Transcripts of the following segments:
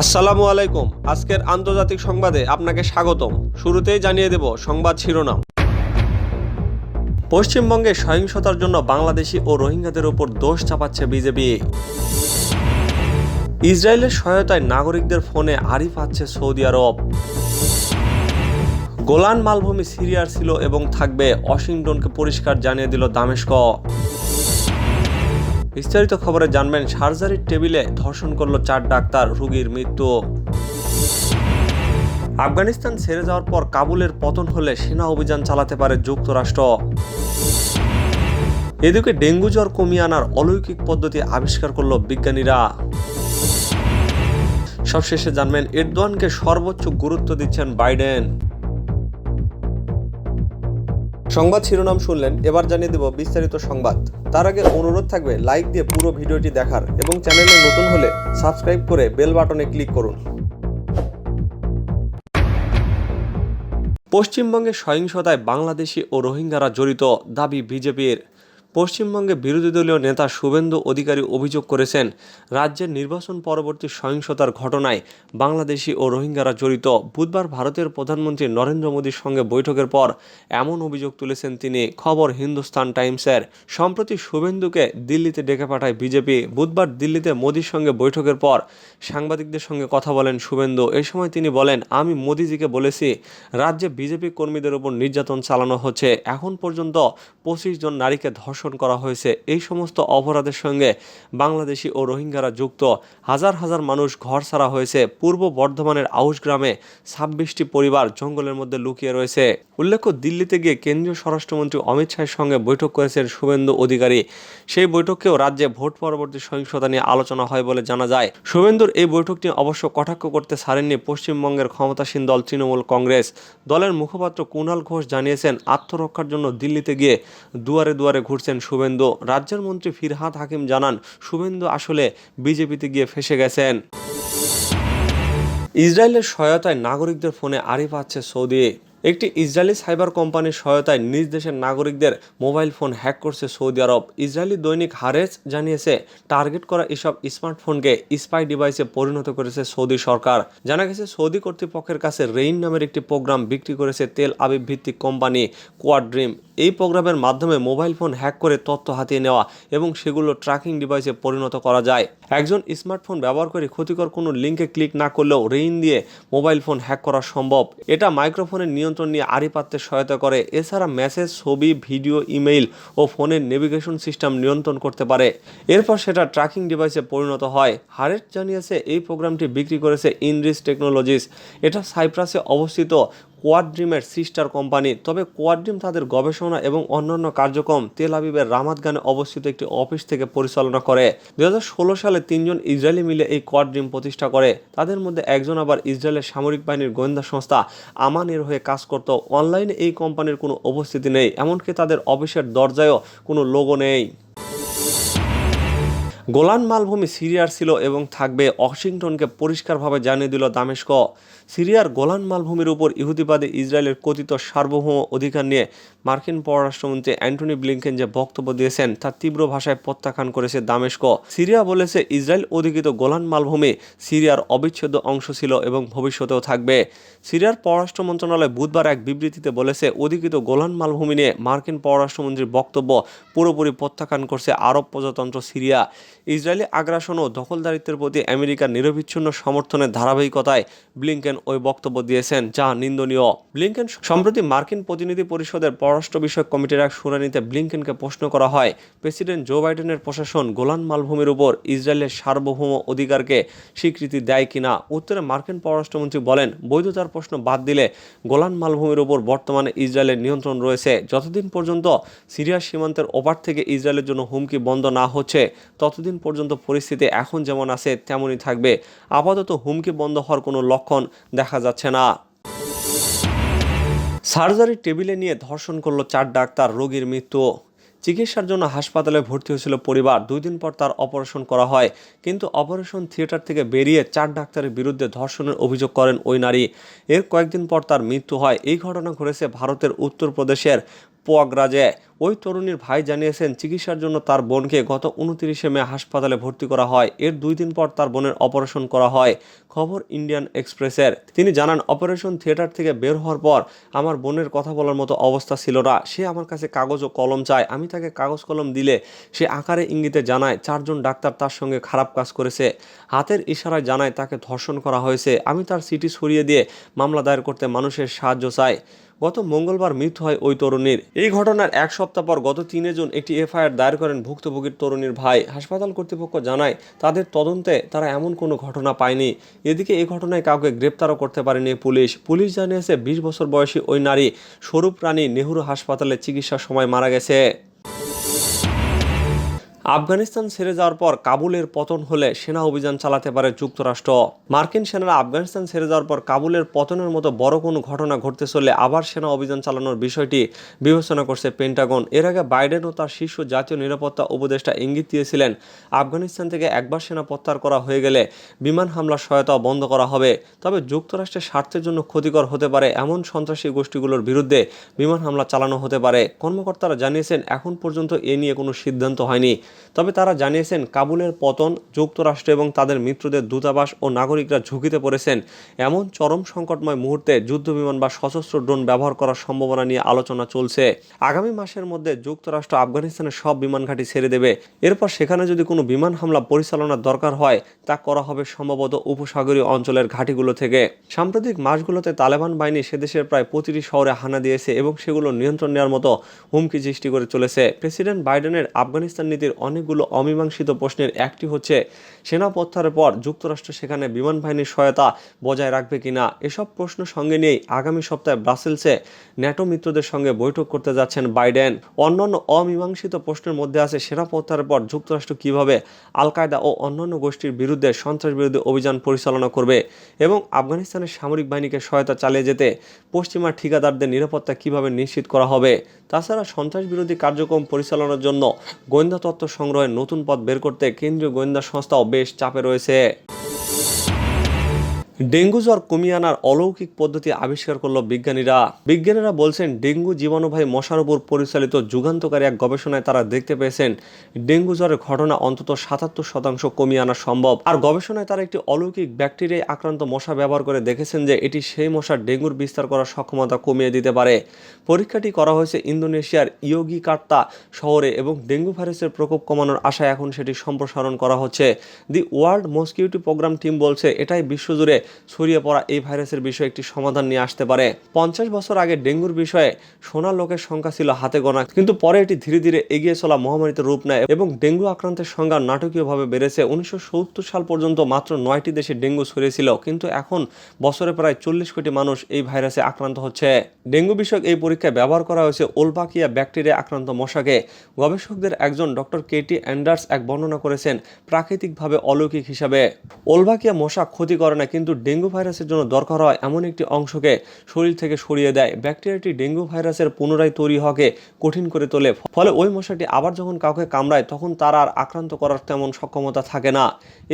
আসসালামু আলাইকুম। আজকের আন্তর্জাতিক সংবাদে আপনাকে স্বাগতম। শুরুতেই জানিয়ে দেব সংবাদ শিরোনাম। পশ্চিমবঙ্গে সহিংসতার জন্য বাংলাদেশি ও রোহিঙ্গাদের উপর দোষ চাপাচ্ছে বিজেপি। ইসরায়েলের সহায়তায় নাগরিকদের ফোনে আড়ি পাচ্ছে সৌদি আরব। গোলান মালভূমি সিরিয়ার ছিল এবং থাকবে, ওয়াশিংটনকে পরিষ্কার জানিয়ে দিল দামেস্ক। বিস্তারিত খবরে জানবেন, সার্জারির টেবিলে ধর্ষণ করল 4 ডাক্তার, রোগীর মৃত্যু। আফগানিস্তান ছেড়ে যাওয়ার পর কাবুলের পতন হলে সেনা অভিযান চালাতে পারে যুক্তরাষ্ট্র। এদিকে ডেঙ্গু জ্বর কমিয়ে আনার অলৌকিক পদ্ধতি আবিষ্কার করল বিজ্ঞানীরা। সবশেষে জানবেন, এরদোয়ানকে সর্বোচ্চ গুরুত্ব দিচ্ছেন বাইডেন। সংবাদ শিরোনাম শুনলেন, এবার জানিয়ে দেব বিস্তারিত সংবাদ। তার আগে অনুরোধ থাকবে লাইক দিয়ে পুরো ভিডিওটি দেখার এবং চ্যানেলে নতুন হলে সাবস্ক্রাইব করে বেল বাটনে ক্লিক করুন। পশ্চিমবঙ্গে সহিংসতায় বাংলাদেশি ও রোহিঙ্গারা জড়িত দাবি বিজেপির। পশ্চিমবঙ্গে বিরোধী দলীয় নেতা শুভেন্দু অধিকারী অভিযোগ করেছেন, রাজ্যের নির্বাচন পরবর্তী সহিংসতার ঘটনায় বাংলাদেশি ও রোহিঙ্গারা জড়িত। বুধবার ভারতের প্রধানমন্ত্রী নরেন্দ্র মোদীর সঙ্গে বৈঠকের পর এমন অভিযোগ তুলেছেন তিনি। খবর হিন্দুস্তান টাইমসের। সম্প্রতি শুভেন্দুকে দিল্লিতে ডেকে পাঠায় বিজেপি। বুধবার দিল্লিতে মোদীর সঙ্গে বৈঠকের পর সাংবাদিকদের সঙ্গে কথা বলেন শুভেন্দু। এই সময় তিনি বলেন, আমি মোদীজিকে বলেছি, রাজ্যে বিজেপি কর্মীদের উপর নির্যাতন চালানো হচ্ছে। এখন পর্যন্ত 25 জন নারীকে ধর্ষণ করা হয়েছে। এই সমস্ত অপরাধের সঙ্গে বাংলাদেশি ও রোহিঙ্গারা যুক্ত। হাজার হাজার মানুষ ঘর ছাড়া হয়েছে। পূর্ব বর্ধমানের আউশ গ্রামে 26টি পরিবার জঙ্গলের মধ্যে লুকিয়ে রয়েছে। উল্লেখ্য, দিল্লিতে গিয়ে কেন্দ্রীয় স্বরাষ্ট্রমন্ত্রী অমিত শাহের সঙ্গে বৈঠক করেছেন শুভেন্দু অধিকারী। সেই বৈঠকেও রাজ্যে ভোট পরবর্তী সহিংসতা নিয়ে আলোচনা হয় বলে জানা যায়। শুভেন্দুর এই বৈঠকটি অবশ্য কটাক্ষ করতে ছাড়েননি পশ্চিমবঙ্গের ক্ষমতাসীন দল তৃণমূল কংগ্রেস। দলের মুখপাত্র কুণাল ঘোষ জানিয়েছেন, আত্মরক্ষার জন্য দিল্লিতে গিয়ে দুয়ারে দুয়ারে ঘুরছেন শুভেন্দু। রাজ্যের মন্ত্রী ফিরহাদ হাকিম জানান, শুভেন্দু আসলে বিজেপিতে গিয়ে ফেসে গেছেন। ইসরায়েলের সহায়তায় নাগরিকদের ফোনে আড়ি পাচ্ছে সৌদি। একটি ইসরায়েলি সাইবার কোম্পানির সহায়তায় নিজ দেশের নাগরিকদের মোবাইল ফোন হ্যাক করছে সৌদি আরব। ইসরায়েলি দৈনিক হারেস জানিয়েছে, টার্গেট করা এসব স্মার্টফোনকে স্পাই ডিভাইসে পরিণত করেছে সৌদি সরকার। জানা গেছে, সৌদি কর্তৃপক্ষের কাছে রেইন নামের একটি প্রোগ্রাম বিক্রি করেছে তেল আবিব ভিত্তিক কোম্পানি কোয়াড্রিম। এই প্রোগ্রামের মাধ্যমে মোবাইল ফোন হ্যাক করে তথ্য হাতিয়ে নেওয়া এবং সেগুলো ট্র্যাকিং ডিভাইসে পরিণত করা যায়। একজন স্মার্টফোন ব্যবহার করে ক্ষতিকর কোনো লিঙ্কে ক্লিক না করলেও রেইন দিয়ে মোবাইল ফোন হ্যাক করা সম্ভব। এটা মাইক্রোফোনের নিয়ন্ত্রণ নিয়ে আড়ি পাততে সহায়তা করে। এছাড়া মেসেজ, ছবি, ভিডিও, ইমেইল ও ফোনের নেভিগেশন সিস্টেম নিয়ন্ত্রণ করতে পারে। এরপর সেটা ট্র্যাকিং ডিভাইসে পরিণত হয়। হারেট জানিয়েছে, এই প্রোগ্রামটি বিক্রি করেছে ইনরিচ টেকনোলজিস। এটা সাইপ্রাসে অবস্থিত কোয়াড্রিমের সিস্টার কোম্পানি। তবে কোয়াড্রিম তাদের গবেষণা এবং অন্যান্য কার্যক্রম তেল আবিবের রামাতগানে অবস্থিত একটি অফিস থেকে পরিচালনা করে। 2016 সালে 3 জন ইসরায়েলি মিলে এই কোয়াড্রিম প্রতিষ্ঠা করে। তাদের মধ্যে একজন আবার ইসরায়েলের সামরিক বাহিনীর গোয়েন্দা সংস্থা আমানের হয়ে কাজ করত। অনলাইনে এই কোম্পানির কোনো উপস্থিতি নেই, এমনকি তাদের অফিসের দরজায়ও কোনো লোগো নেই। গোলান মালভূমি সিরিয়ার ছিল এবং থাকবে, ওয়াশিংটনকে পরিষ্কারভাবে জানিয়ে দিল দামেস্ক। সিরিয়ার গোলান মালভূমির উপর ইহুদিবাদী ইসরায়েলের কথিত সার্বভৌম অধিকার নিয়ে মার্কিন পররাষ্ট্রমন্ত্রী অ্যান্টনি ব্লিংকেন যে বক্তব্য দিয়েছেন তা তীব্র ভাষায় প্রত্যাখ্যান করেছে দামেস্ক। সিরিয়া বলেছে, ইসরায়েল অধিকৃত গোলান মালভূমি সিরিয়ার অবিচ্ছেদ্য অংশ ছিল এবং ভবিষ্যতেও থাকবে। সিরিয়ার পররাষ্ট্র মন্ত্রণালয় বুধবার এক বিবৃতিতে বলেছে, অধিকৃত গোলান মালভূমি নিয়ে মার্কিন পররাষ্ট্রমন্ত্রীর বক্তব্য পুরোপুরি প্রত্যাখ্যান করছে আরব প্রজাতন্ত্র সিরিয়া। ইসরায়েলি আগ্রাসন ও দখলদারিত্বের প্রতি আমেরিকার নিরবিচ্ছিন্ন সমর্থনের ধারাবাহিকতায় ব্লিংকেন ওই বক্তব্য দিয়েছেন, যা নিন্দনীয়। ব্লিংকেন সম্প্রতি মার্কিন প্রতিনিধি পরিষদের পররাষ্ট্র বিষয়ক কমিটির এক শুনানিতে ব্লিংকেনকে প্রশ্ন করা হয়, প্রেসিডেন্ট জো বাইডেনের প্রশাসন গোলান মালভূমির উপর ইসরায়েলের সার্বভৌম অধিকারকে স্বীকৃতি দেয় কিনা। উত্তরে মার্কিন পররাষ্ট্রমন্ত্রী বলেন, বৈধতার প্রশ্ন বাদ দিলে গোলান মালভূমির উপর বর্তমানে ইসরায়েলের নিয়ন্ত্রণ রয়েছে। যতদিন পর্যন্ত সিরিয়ার সীমান্তের ওপার থেকে ইসরায়েলের জন্য হুমকি বন্ধ না হচ্ছে, ততদিন পর্যন্ত পরিস্থিতি এখন যেমন আছে তেমনই থাকবে। আপাতত হুমকি বন্ধ হওয়ার কোনো লক্ষণ দেখা যাচ্ছে না। সার্জারির টেবিলে নিয়ে ধর্ষণ করল 4 ডাক্তার, রোগীর মৃত্যু। চিকিৎসার জন্য হাসপাতালে ভর্তি হয়েছিল পরিবার। 2 দিন পর তার অপারেশন করা হয়, কিন্তু অপারেশন থিয়েটার থেকে বেরিয়ে 4 ডাক্তারের বিরুদ্ধে ধর্ষণের অভিযোগ করেন ওই নারী। এর কয়েকদিন পর তার মৃত্যু হয়। এই ঘটনা ঘটেছে ভারতের উত্তরপ্রদেশের প্রয়াগরাজে। ওই তরুণীর ভাই জানিয়েছেন চিকিৎসার জন্য তার বোনকে গত 29 মে হাসপাতালে ভর্তি করা হয়। এর 2 দিন পর তার বোনের অপারেশন করা হয়। খবর ইন্ডিয়ান এক্সপ্রেসের। তিনি জানান, অপারেশন থিয়েটার থেকে বের হওয়ার পর আমার বোনের কথা বলার মতো অবস্থা ছিল না। সে আমার কাছে কাগজ ও কলম চায়। আমি তাকে কাগজ কলম দিলে সে আকারে ইঙ্গিতে জানায় 4 জন ডাক্তার তার সঙ্গে খারাপ কাজ করেছে। হাতের ইশারায় জানায় তাকে ধর্ষণ করা হয়েছে। আমি তার সিটি সরিয়ে দিয়ে মামলা দায়ের করতে মানুষের সাহায্য চাই। গত মঙ্গলবার মৃত্যু হয় ওই তরুণীর। এই ঘটনার 1 সপ্তাহ পর গত 3 জুন একটি এফআইআর দায়ের করেন ভুক্তভোগীর তরুণীর ভাই। হাসপাতাল কর্তৃপক্ষ জানায় তাদের তদন্তে তারা এমন কোনো ঘটনা পায়নি। এদিকে এই ঘটনায় কাউকে গ্রেপ্তারও করতে পারেনি পুলিশ জানিয়েছে 20 বছর বয়সী ওই নারী স্বরূপ রানী নেহরু হাসপাতালে চিকিৎসার সময় মারা গেছে। আফগানিস্তান ছেড়ে যাওয়ার পর কাবুলের পতন হলে সেনা অভিযান চালাতে পারে যুক্তরাষ্ট্র। মার্কিন সেনারা আফগানিস্তান ছেড়ে যাওয়ার পর কাবুলের পতনের মতো বড় কোনো ঘটনা ঘটতে চললে আবার সেনা অভিযান চালানোর বিষয়টি বিবেচনা করছে পেন্টাগন। এর আগে বাইডেন ও তার শীর্ষ জাতীয় নিরাপত্তা উপদেষ্টা ইঙ্গিত দিয়েছিলেন, আফগানিস্তান থেকে একবার সেনা প্রত্যাহার করা হয়ে গেলে বিমান হামলার সহায়তা বন্ধ করা হবে। তবে যুক্তরাষ্ট্রের স্বার্থের জন্য ক্ষতিকর হতে পারে এমন সন্ত্রাসী গোষ্ঠীগুলোর বিরুদ্ধে বিমান হামলা চালানো হতে পারে। কর্মকর্তারা জানিয়েছেন, এখন পর্যন্ত এ নিয়ে কোনো সিদ্ধান্ত হয়নি। তবে তারা জানিয়েছেন, কাবুলের পতন যুক্তরাষ্ট্র এবং তাদের মিত্রদের দূতাবাস ও নাগরিকরা ঝুঁকিতে পড়েছেন। এমন চরম সংকটময় মুহূর্তে যুদ্ধবিমান বা সশস্ত্র ড্রোন ব্যবহার করার সম্ভাবনা নিয়ে আলোচনা চলছে। আগামী মাসের মধ্যে যুক্তরাষ্ট্র আফগানিস্তানের সব বিমান ঘাঁটি ছেড়ে দেবে। এরপর সেখানে যদি কোনো বিমান হামলা পরিচালনার দরকার হয়, তা করা হবে সম্ভবত উপসাগরীয় অঞ্চলের ঘাঁটিগুলো থেকে। সাম্প্রতিক মাসগুলোতে তালেবান বাহিনী সেদেশের প্রায় প্রতিটি শহরে হানা দিয়েছে এবং সেগুলো নিয়ন্ত্রণ নেওয়ার মতো হুমকি সৃষ্টি করে চলেছে। প্রেসিডেন্ট বাইডেনের আফগানিস্তান নীতির অনেকগুলো অমীমাংসিত প্রশ্নের একটি হচ্ছে, সেনা প্রত্যাহারের পর যুক্তরাষ্ট্র সেখানে বিমান বাহিনীর সহায়তা বজায় রাখবে কিনা। এসব প্রশ্ন সঙ্গে নিয়েই আগামী সপ্তাহে ব্রাসেলসে ন্যাটো মিত্রদের সঙ্গে বৈঠক করতে যাচ্ছেন বাইডেন। অন্যান্য অমীমাংসিত প্রশ্নের মধ্যে আছে সেনা প্রত্যাহারের পর যুক্তরাষ্ট্র কিভাবে আল কায়দা ও অন্যান্য গোষ্ঠীর বিরুদ্ধে সন্ত্রাস বিরোধী অভিযান পরিচালনা করবে এবং আফগানিস্তানের সামরিক বাহিনীকে সহায়তা চালিয়ে যেতে পশ্চিমা ঠিকাদারদের নিরাপত্তা কিভাবে নিশ্চিত করা হবে। তাছাড়া সন্ত্রাস বিরোধী কার্যক্রম পরিচালনার জন্য গোয়েন্দা তথ্য সংগ্রহের নতুন পথ বের করতে কেন্দ্রীয় গোয়েন্দা সংস্থাও বেশ চাপে রয়েছে। ডেঙ্গু জ্বর কমিয়ে আনার অলৌকিক পদ্ধতি আবিষ্কার করলো বিজ্ঞানীরা বলছেন, ডেঙ্গু জীবাণুবাহী মশার উপর পরিচালিত যুগান্তকারী এক গবেষণায় তারা দেখতে পেয়েছেন ডেঙ্গু জ্বরের ঘটনা অন্তত 77% কমিয়ে আনা সম্ভব। আর গবেষণায় তারা একটি অলৌকিক ব্যাকটেরিয়ায় আক্রান্ত মশা ব্যবহার করে দেখেছেন যে এটি সেই মশার ডেঙ্গুর বিস্তার করার সক্ষমতা কমিয়ে দিতে পারে। পরীক্ষাটি করা হয়েছে ইন্দোনেশিয়ার ইয়োগিকার্তা শহরে এবং ডেঙ্গু ভাইরাসের প্রকোপ কমানোর আশায় এখন সেটি সম্প্রসারণ করা হচ্ছে। The world mosquito program team বলছে, এটাই বিশ্বজুড়ে ছড়িয়ে পড়া এই ভাইরাসের বিষয়ে একটি সমাধান নিয়ে আসতে পারে। 50 বছর আগে ডেঙ্গুর বিষয়ে শোনা লোকের সংখ্যা ছিল হাতে গোনা, কিন্তু পরে এটি ধীরে ধীরে এগিয়ে চলা মহামারীতে রূপ নেয় এবং ডেঙ্গু আক্রান্তের সংখ্যা নাটকীয়ভাবে বেড়েছে। 1970 সাল পর্যন্ত মাত্র 9টি দেশে ডেঙ্গু ছড়িয়েছিল, কিন্তু এখন বছরে প্রায় 40 কোটি মানুষ এই ভাইরাসে আক্রান্ত হচ্ছে। ডেঙ্গু বিষয়ক এই পরীক্ষায় ব্যবহার করা হয়েছে ওলবাকিয়া ব্যাকটেরিয়া আক্রান্ত মশাকে। গবেষকদের একজন ডক্টর কেটি অ্যান্ডার্স এক বর্ণনা করেছেন প্রাকৃতিকভাবে অলৌকিক হিসাবে। ওলবাকিয়া মশা ক্ষতি করে না, কিন্তু ডেঙ্গু ভাইরাসের জন্য দরকার হয় এমন একটি অংশকে শরীর থেকে সরিয়ে দেয়। ব্যাকটেরিয়াটি ডেঙ্গু ভাইরাসের পুনরায় তৈরি হওয়াকে কঠিন করে তোলে, ফলে ওই মশাটি আবার যখন কাউকে কামড়ায় তখন তার আর আক্রান্ত করার তেমন সক্ষমতা থাকে না।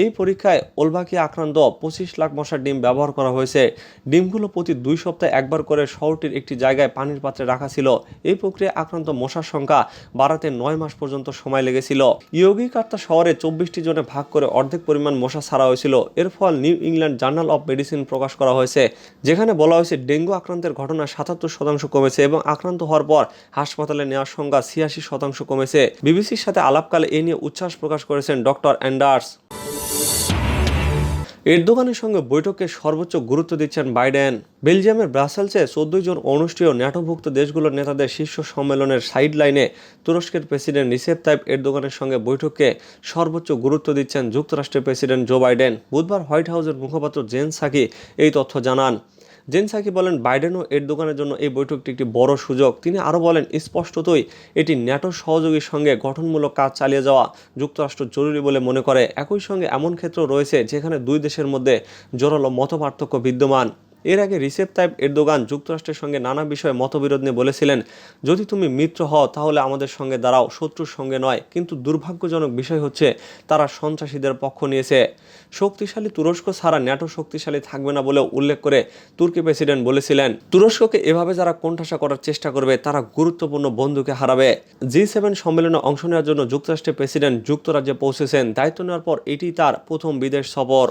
এই পরীক্ষায় ওলবাকিয়া আক্রান্ত 25 লাখ মশার ডিম ব্যবহার করা হয়েছে। ডিমগুলো প্রতি 2 সপ্তাহে একবার করে শহরটির একটি জায়গায় পানির পাত্রে রাখা ছিল। এই প্রক্রিয়ায় আক্রান্ত মশার সংখ্যা বাড়াতে 9 মাস পর্যন্ত সময় লেগেছিল। ইয়োগিকার্তা শহরে 24টি জনে ভাগ করে অর্ধেক পরিমাণ মশা ছাড়া হয়েছিল। এর ফল New England Journal of Medicine প্রকাশ করা হয়েছে, যেখানে বলা হয়েছে ডেঙ্গু আক্রান্তের ঘটনা 77% কমেছে এবং আক্রান্ত হওয়ার পর হাসপাতালে নেওয়ার সংখ্যা 86% কমেছে। বিবিসির সাথে আলাপকালে এ নিয়ে উচ্ছ্বাস প্রকাশ করেছেন ডক্টর অ্যান্ডার্স। এরদোগানের সঙ্গে বৈঠকে সর্বোচ্চ গুরুত্ব দিচ্ছেন বাইডেন। বেলজিয়ামের ব্রাসেলসে 14 জন অনুষ্ঠেয় ন্যাটোভুক্ত দেশগুলোর নেতাদের শীর্ষ সম্মেলনের সাইড লাইনে তুরস্কের প্রেসিডেন্ট রিসেপ তাইপ এরদোগানের সঙ্গে বৈঠকে সর্বোচ্চ গুরুত্ব দিচ্ছেন যুক্তরাষ্ট্রের প্রেসিডেন্ট জো বাইডেন। বুধবার হোয়াইট হাউসের মুখপাত্র জেন সাকি এই তথ্য জানান। জেন সাকি বলেন, বাইডেন ও এরদোগানের জন্য এই বৈঠকটি একটি বড় সুযোগ। তিনি আরও বলেন, স্পষ্টতই এটি ন্যাটোর সহযোগীর সঙ্গে গঠনমূলক কাজ চালিয়ে যাওয়া যুক্তরাষ্ট্র জরুরি বলে মনে করে। একই সঙ্গে এমন ক্ষেত্র রয়েছে যেখানে দুই দেশের মধ্যে জোরালো মতপার্থক্য বিদ্যমান। এর আগে রিসেপ তাইপ এরদোগান যুক্তরাষ্ট্রের সঙ্গে নানা বিষয়ে মতবিরোধ নিয়ে বলেছিলেন, যদি তুমি মিত্র হও তাহলে আমাদের সঙ্গে দাঁড়াও, শত্রুর সঙ্গে নয়। কিন্তু দুর্ভাগ্যজনক বিষয় হচ্ছে তারা সন্ত্রাসীদের পক্ষ নিয়েছে। শক্তিশালী তুরস্ক ছাড়া ন্যাটো শক্তিশালী থাকবে না বলেও উল্লেখ করে তুর্কি প্রেসিডেন্ট বলেছিলেন, তুরস্ককে এভাবে যারা কোণঠাসা করার চেষ্টা করবে তারা গুরুত্বপূর্ণ বন্ধুকে হারাবে। G7 সম্মেলনে অংশ নেওয়ার জন্য যুক্তরাষ্ট্রের প্রেসিডেন্ট যুক্তরাজ্যে পৌঁছেছেন। দায়িত্ব নেওয়ার পর এটি তার প্রথম বিদেশ সফর।